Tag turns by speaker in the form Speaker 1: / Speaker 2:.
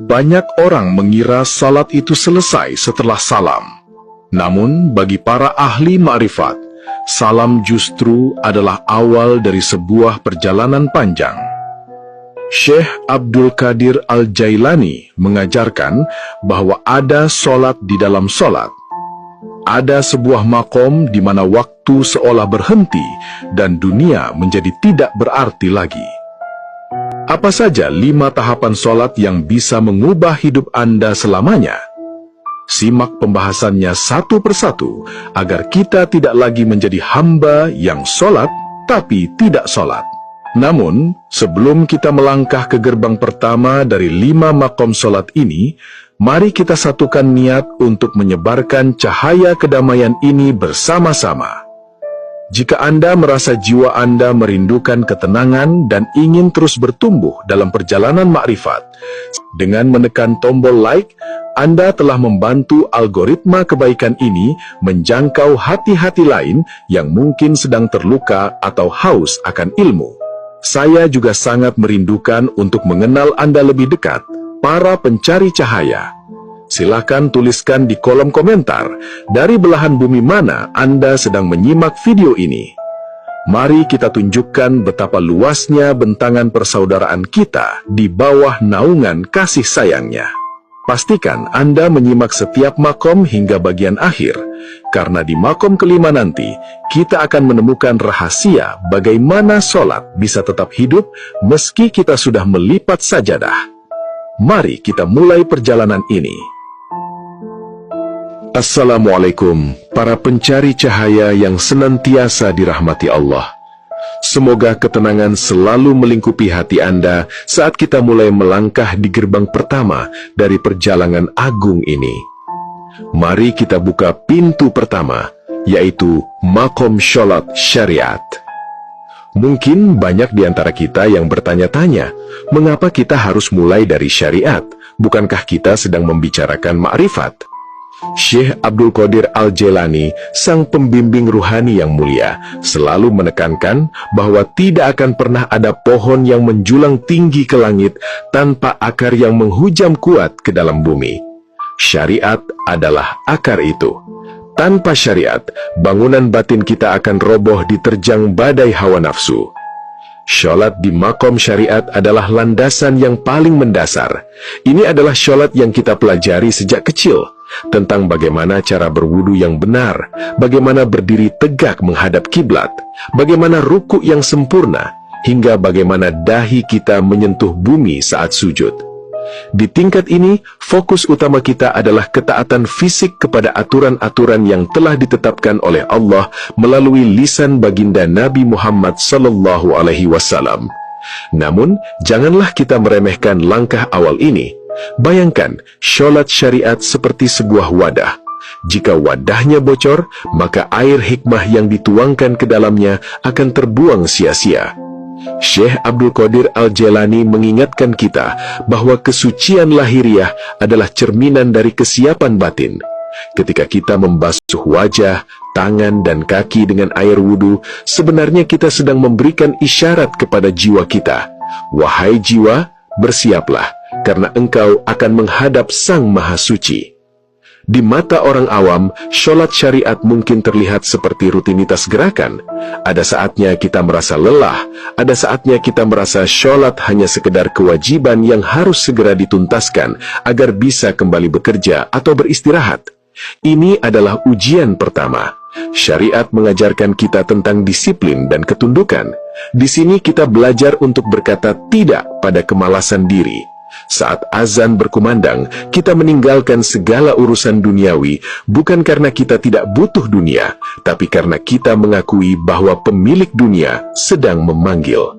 Speaker 1: Banyak orang mengira salat itu selesai setelah salam. Namun, bagi para ahli ma'rifat, salam justru adalah awal dari sebuah perjalanan panjang. Syekh Abdul Qadir Al-Jailani mengajarkan bahwa ada solat di dalam solat. Ada sebuah makom di mana waktu seolah berhenti dan dunia menjadi tidak berarti lagi. Apa saja 5 tahapan solat yang bisa mengubah hidup Anda selamanya? Simak pembahasannya satu persatu agar kita tidak lagi menjadi hamba yang solat tapi tidak solat. Namun, sebelum kita melangkah ke gerbang pertama dari 5 makom solat ini, mari kita satukan niat untuk menyebarkan cahaya kedamaian ini bersama-sama. Jika Anda merasa jiwa Anda merindukan ketenangan dan ingin terus bertumbuh dalam perjalanan makrifat, dengan menekan tombol like, Anda telah membantu algoritma kebaikan ini menjangkau hati-hati lain yang mungkin sedang terluka atau haus akan ilmu. Saya juga sangat merindukan untuk mengenal Anda lebih dekat, para pencari cahaya. Silakan tuliskan di kolom komentar dari belahan bumi mana Anda sedang menyimak video ini. Mari kita tunjukkan betapa luasnya bentangan persaudaraan kita di bawah naungan kasih sayangnya. Pastikan Anda menyimak setiap makom hingga bagian akhir, karena di makom kelima nanti, kita akan menemukan rahasia bagaimana solat bisa tetap hidup meski kita sudah melipat sajadah. Mari kita mulai perjalanan ini. Assalamualaikum, para pencari cahaya yang senantiasa dirahmati Allah. Semoga ketenangan selalu melingkupi hati Anda saat kita mulai melangkah di gerbang pertama dari perjalanan agung ini. Mari kita buka pintu pertama, yaitu makom sholat syariat. Mungkin banyak di antara kita yang bertanya-tanya, mengapa kita harus mulai dari syariat? Bukankah kita sedang membicarakan ma'rifat? Syekh Abdul Qadir Al-Jailani, sang pembimbing ruhani yang mulia, selalu menekankan bahwa tidak akan pernah ada pohon yang menjulang tinggi ke langit tanpa akar yang menghujam kuat ke dalam bumi. Syariat adalah akar itu. Tanpa syariat, bangunan batin kita akan roboh diterjang badai hawa nafsu. Sholat di makom syariat adalah landasan yang paling mendasar. Ini adalah sholat yang kita pelajari sejak kecil, tentang bagaimana cara berwudu yang benar, bagaimana berdiri tegak menghadap kiblat, bagaimana ruku yang sempurna, hingga bagaimana dahi kita menyentuh bumi saat sujud. Di tingkat ini, fokus utama kita adalah ketaatan fisik kepada aturan-aturan yang telah ditetapkan oleh Allah melalui lisan baginda Nabi Muhammad SAW. Namun, janganlah kita meremehkan langkah awal ini. Bayangkan, sholat syariat seperti sebuah wadah. Jika wadahnya bocor, maka air hikmah yang dituangkan ke dalamnya akan terbuang sia-sia. Syekh Abdul Qadir Al-Jailani mengingatkan kita bahwa kesucian lahiriah adalah cerminan dari kesiapan batin. Ketika kita membasuh wajah, tangan, dan kaki dengan air wudu, sebenarnya kita sedang memberikan isyarat kepada jiwa kita. Wahai jiwa, bersiaplah, karena engkau akan menghadap Sang Maha Suci. Di mata orang awam, sholat syariat mungkin terlihat seperti rutinitas gerakan. Ada saatnya kita merasa lelah, ada saatnya kita merasa sholat hanya sekedar kewajiban yang harus segera dituntaskan agar bisa kembali bekerja atau beristirahat. Ini adalah ujian pertama. Syariat mengajarkan kita tentang disiplin dan ketundukan. Di sini kita belajar untuk berkata tidak pada kemalasan diri. Saat azan berkumandang, kita meninggalkan segala urusan duniawi, bukan karena kita tidak butuh dunia, tapi karena kita mengakui bahwa pemilik dunia sedang memanggil.